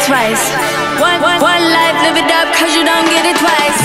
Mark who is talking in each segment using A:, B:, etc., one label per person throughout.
A: Twice. One life, live it up, cause you don't get it twice.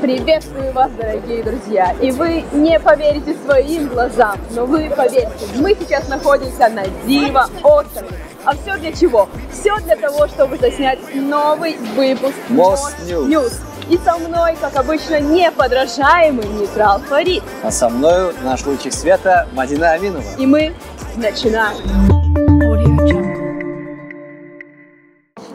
B: Приветствую вас, дорогие друзья! И вы не поверите своим глазам, но вы поверьте, мы сейчас находимся на Диво острове. А все для чего? Все для того, чтобы заснять новый выпуск Most News. И со мной, как обычно, неподражаемый нейтрал Фарид.
C: А со мной наш лучик света Мадина Аминова.
B: И мы начинаем.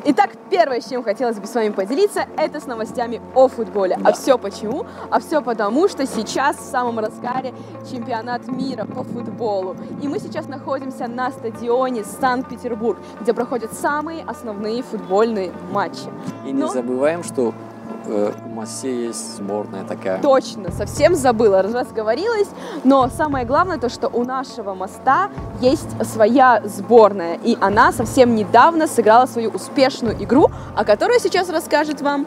B: Итак, первое, с чем хотелось бы с вами поделиться, это с новостями о футболе. Да. А все почему? А все потому, что сейчас в самом разгаре чемпионат мира по футболу. И мы сейчас находимся на стадионе Санкт-Петербург, где проходят самые основные футбольные матчи.
C: И не забываем, что у Москвы есть сборная такая.
B: Точно, совсем забыла, разговорилась. Но самое главное то, что у нашего моста есть своя сборная. И она совсем недавно сыграла свою успешную игру, о которой сейчас расскажет вам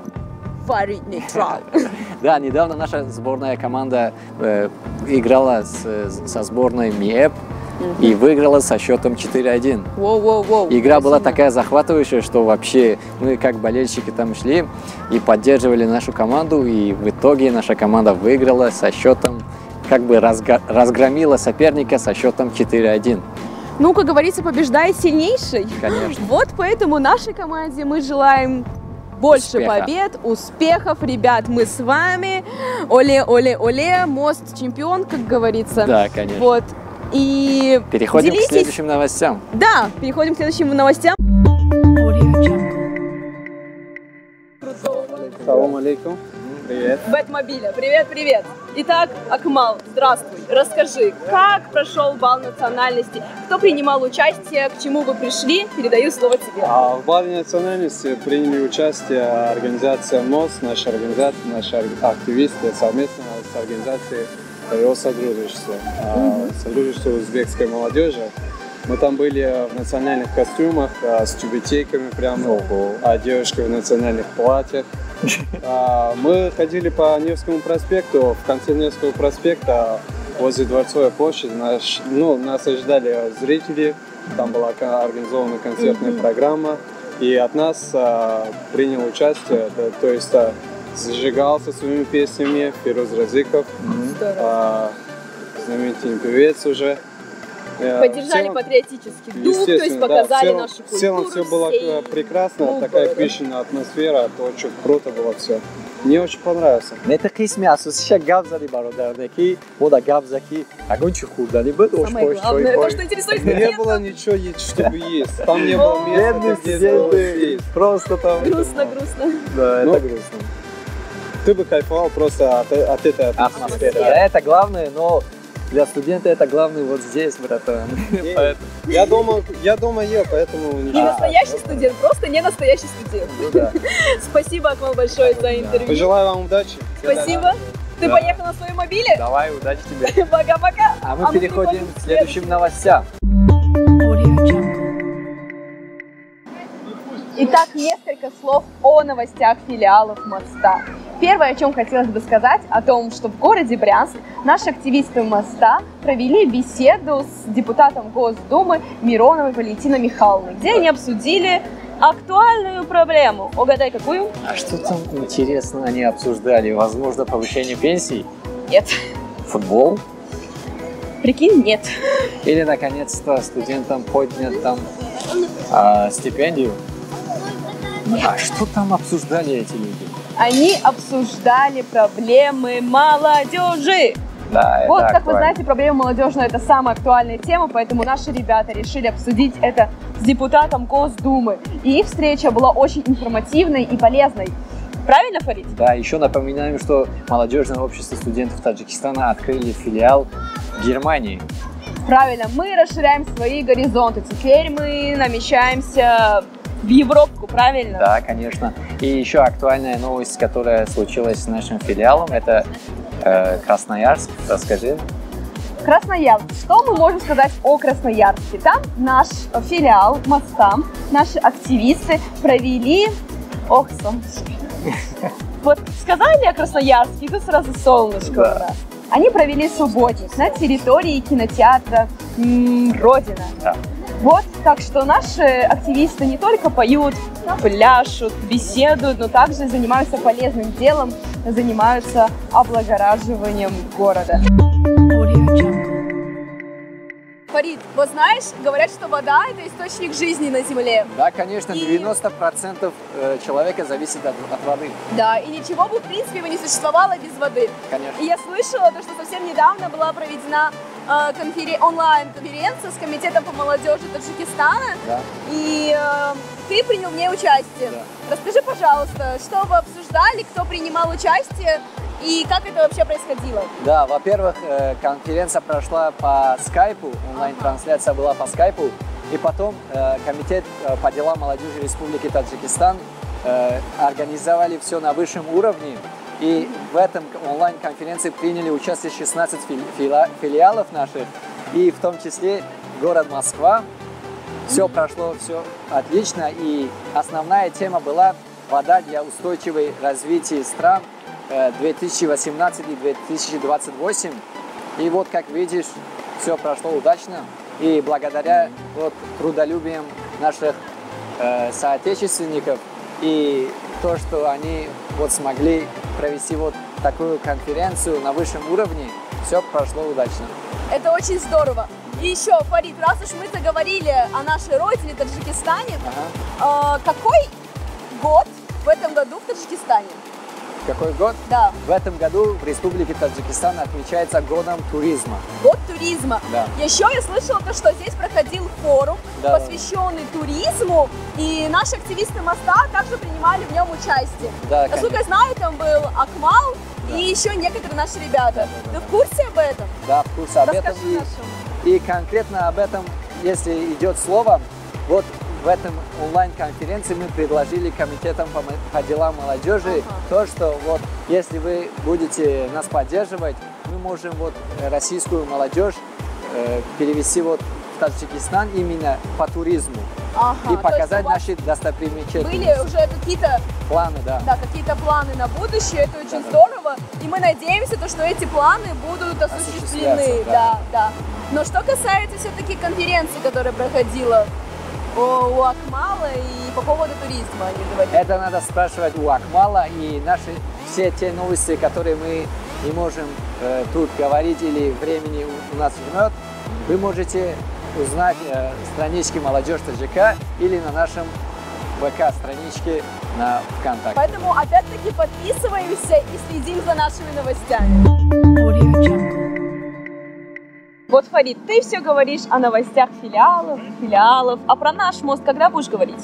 B: Фарид Нейтрал.
C: Да, недавно наша сборная команда играла со сборной МИЭП. И выиграла со счетом 4-1. Игра была такая захватывающая, что вообще мы как болельщики там шли и поддерживали нашу команду. И в итоге наша команда выиграла со счетом, как бы разгромила соперника со счетом 4-1.
B: Ну, как говорится, побеждает сильнейший.
C: Конечно.
B: Вот поэтому нашей команде мы желаем больше побед, успехов. Ребят, мы с вами. Оле-оле-оле, мост чемпион, как говорится.
C: Да, конечно.
B: Вот. И
C: переходим к следующим новостям.
B: Да, переходим к следующим новостям.
D: Салам алейкум. Привет.
B: Бэтмобиля. Привет, привет. Итак, Акмал, здравствуй. Расскажи, как прошел бал национальности? Кто принимал участие? К чему вы пришли? Передаю слово тебе.
D: В бале национальности приняли участие организация МОС, наша организация, наши активисты совместно с организацией Содружества, Содружество узбекской молодежи. Мы там были в национальных костюмах, с тюбетейками прямо, а девушки в национальных платьях. Мы ходили по Невскому проспекту, в конце Невского проспекта, возле Дворцовой площади, нас ожидали зрители, там была организована концертная программа, и от нас принял участие, то есть зажигал со своими песнями Фируз Разиков, знаменитый певец уже.
B: Поддержали патриотический дух, то есть показали нашу культуру.
D: В целом все было прекрасно, такая песенная атмосфера, то очень круто было все. Мне очень понравился.
C: Это кисми асусиша гавзали бародарники, мода гавзаки, огонь чухурдани был.
B: Самое главное, то, что интересует студентов.
D: Не было ничего, чтобы есть. Там не было места, где было есть.
C: Просто там.
B: Грустно.
C: Да, это грустно.
D: Ты бы кайфовал просто от этой атмосферы.
C: Это главное, но для студента это главное вот здесь, братан.
D: Я дома ел, поэтому ничего.
B: Не настоящий студент, просто не настоящий студент.
C: Ну, да.
B: Спасибо, Акмал, большое за интервью.
D: Пожелаю вам удачи.
B: Спасибо. Ты поехал на своем мобиле?
C: Давай, удачи тебе.
B: Пока-пока.
C: А мы переходим к следующим новостям.
B: Итак, несколько слов о новостях филиалов моста. Первое, о чем хотелось бы сказать, о том, что в городе Брянск наши активисты моста провели беседу с депутатом Госдумы Мироновой Валентиной Михайловной, где они обсудили актуальную проблему. Угадай, какую?
C: А что там интересно они обсуждали? Возможно, повышение пенсий?
B: Нет.
C: Футбол?
B: Прикинь, нет.
C: Или наконец-то студентам поднят там стипендию. А что там обсуждали эти люди?
B: Они обсуждали проблемы молодежи.
C: Да,
B: Вот,
C: это
B: как вы
C: актуально.
B: знаете, проблема молодежная – это самая актуальная тема, поэтому наши ребята решили обсудить это с депутатом Госдумы. И их встреча была очень информативной и полезной. Правильно, Фарид?
C: Да, еще напоминаем, что молодежное общество студентов Таджикистана открыли филиал в Германии.
B: Правильно, мы расширяем свои горизонты. Теперь мы намечаемся в Европу, правильно?
C: Да, конечно. И еще актуальная новость, которая случилась с нашим филиалом, это Красноярск. Расскажи.
B: Красноярск. Что мы можем сказать о Красноярске? Там наш филиал Мостам, наши активисты провели... Ох, солнышко. Вот сказали о Красноярске, тут сразу солнышко у нас. Они провели субботник на территории кинотеатра «Родина».
C: Да.
B: Вот, так что наши активисты не только поют, пляшут, беседуют, но также занимаются полезным делом, занимаются облагораживанием города. Фарид, вот знаешь, говорят, что вода – это источник жизни на Земле.
C: Да, конечно,
B: И-
C: 90% человека зависит от воды.
B: Да, и ничего бы, в принципе, бы не существовало без воды.
C: Конечно.
B: И я слышала, то, что совсем недавно была проведена онлайн-конференция с Комитетом по молодежи Таджикистана,
C: Да.
B: и ты принял в ней участие.
C: Да.
B: Расскажи, пожалуйста, что вы обсуждали, кто принимал участие и как это вообще происходило?
C: Да, во-первых, конференция прошла по скайпу, онлайн-трансляция была по скайпу, и потом Комитет по делам молодежи Республики Таджикистан организовали все на высшем уровне, и в этом онлайн-конференции приняли участие 16 филиалов наших, и в том числе город Москва. Все прошло, все отлично, и основная тема была «Вода для устойчивого развития стран 2018 и 2028». И вот, как видишь, все прошло удачно, и благодаря вот трудолюбием наших соотечественников и то, что они вот смогли провести вот такую конференцию на высшем уровне, все прошло удачно.
B: Это очень здорово. И еще, Фарид, раз уж мы заговорили о нашей родине, Таджикистане, какой год в этом году в Таджикистане?
C: Какой год?
B: Да.
C: В этом году в Республике Таджикистан отмечается годом туризма.
B: Год туризма.
C: Да.
B: Еще я слышала, то, что здесь проходил форум,
C: Да.
B: посвященный туризму, и наши активисты моста также принимали в нем участие.
C: Да,
B: Насколько я знаю, там был Акмал и еще некоторые наши ребята. Ты в курсе об этом?
C: Да, в курсе об этом.
B: Расскажи нашим.
C: И конкретно об этом, если идет слово, вот в этом онлайн-конференции мы предложили комитетам по делам молодежи то, что вот если вы будете нас поддерживать, мы можем вот российскую молодежь перевести вот в Таджикистан именно по туризму и
B: То
C: показать
B: есть у вас
C: наши достопримечательности.
B: были уже какие-то
C: Планы, да.
B: какие-то планы на будущее, это очень
C: Да.
B: здорово, и мы надеемся, что эти планы будут осуществлены.
C: Осуществляться,
B: Да, да. Но что касается все-таки конференции, которая проходила у Акмала и по поводу туризма, они говорили.
C: Это надо спрашивать у Акмала, и наши все те новости, которые мы не можем тут говорить или времени у нас жмет, вы можете узнать странички «Молодежь ТЖК» или на нашем ВК-страничке на ВКонтакте.
B: Поэтому опять-таки подписываемся и следим за нашими новостями. Вот, Фарид, ты все говоришь о новостях филиалов, а про наш мост когда будешь говорить?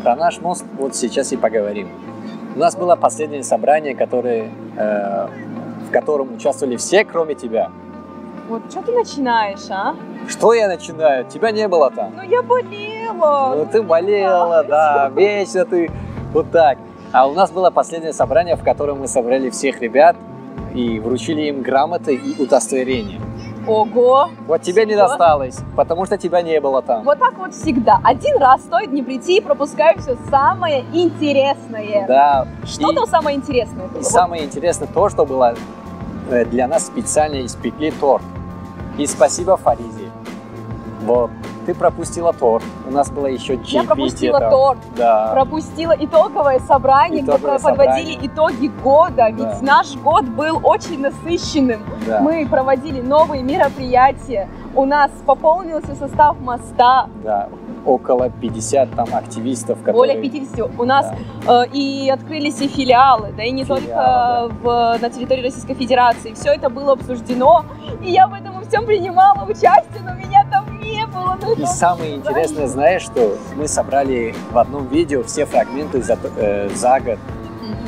C: Про наш мост вот сейчас и поговорим. У нас было последнее собрание, в котором участвовали все, кроме тебя.
B: Вот что ты начинаешь, а?
C: Что я начинаю? Тебя не было там.
B: Ну я болела.
C: Ну ты болела, да, вечно ты вот так. А у нас было последнее собрание, в котором мы собрали всех ребят и вручили им грамоты и удостоверения.
B: Ого!
C: Вот тебе не досталось, потому что тебя не было там.
B: Вот так вот всегда. Один раз стоит не прийти и пропускаю все самое интересное.
C: Да.
B: Что там самое интересное было?
C: И самое интересное то, что было для нас специально испекли торт. И спасибо Фаризе. Вот. ты пропустила торт. У нас было еще чаепитие.
B: Я пропустила торт,
C: да.
B: пропустила итоговое собрание, где подводили итоги года.
C: Да.
B: Ведь наш год был очень насыщенным.
C: Да.
B: Мы проводили новые мероприятия. У нас пополнился состав моста.
C: Да. Около 50 там активистов,
B: Более 50. У нас и открылись и филиалы, да и не только на территории Российской Федерации. Все это было обсуждено, и я в этом всем принимала участие, но меня там не было.
C: И самое интересное, знаешь, что мы собрали в одном видео все фрагменты за год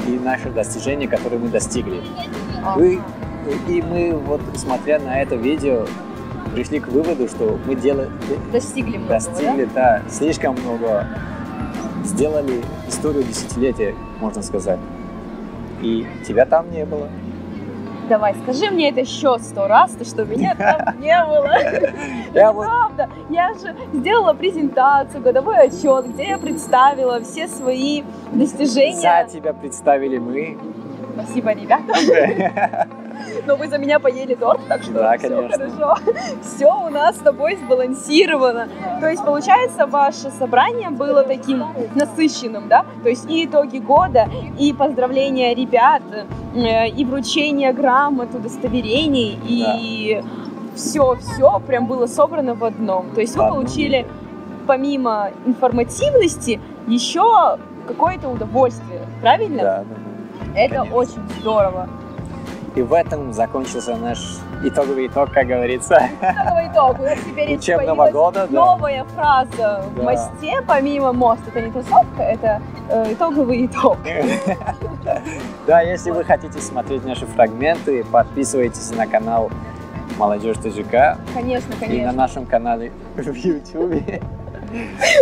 C: и наши достижения, которые мы достигли. И мы вот, смотря на это видео, пришли к выводу, что мы достигли да, слишком много, сделали историю десятилетия, можно сказать. И тебя там не было.
B: Давай, скажи мне это еще 100 раз, то что меня там не было. Правда, я же сделала презентацию, годовой отчет, где я представила все свои достижения.
C: За тебя представили мы.
B: Спасибо, ребята. Но вы за меня поели торт, так что
C: да,
B: все
C: конечно.
B: хорошо. Все у нас с тобой сбалансировано. То есть, получается, ваше собрание было таким насыщенным, да? То есть и итоги года, и поздравления ребят, и вручение грамот, удостоверений, и все прям было собрано в одном. То есть вы получили, помимо информативности, еще какое-то удовольствие, правильно?
C: Да.
B: Это
C: конечно.
B: очень здорово.
C: И в этом закончился наш итоговый итог, как говорится.
B: Итоговый итог. У нас теперь
C: учебного года,
B: новая фраза в мосте, помимо мост. Это не тусовка, это итоговый итог.
C: Да, если вы хотите смотреть наши фрагменты, подписывайтесь на канал Молодежь ТЖК.
B: Конечно, конечно.
C: И на нашем канале в YouTube.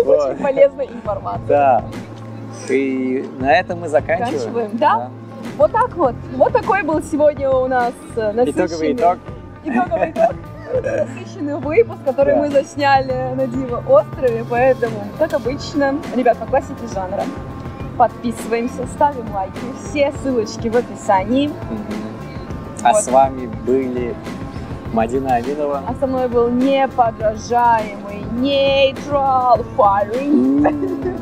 B: Очень полезная информация.
C: Да. И на этом мы заканчиваем.
B: Да? Вот так вот. Вот такой был сегодня у нас
C: итоговый итог.
B: Итоговый итог. Насыщенный выпуск, который мы засняли на Диво острове. Поэтому, как обычно, ребят, по классике жанра, подписываемся, ставим лайки. Все ссылочки в описании.
C: А с вами были Мадина Аминова.
B: А со мной был неподражаемый Neutral Firing.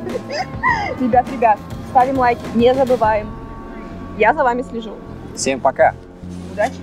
B: Ребят, ставим лайки, не забываем. Я за вами слежу.
C: Всем пока.
B: Удачи.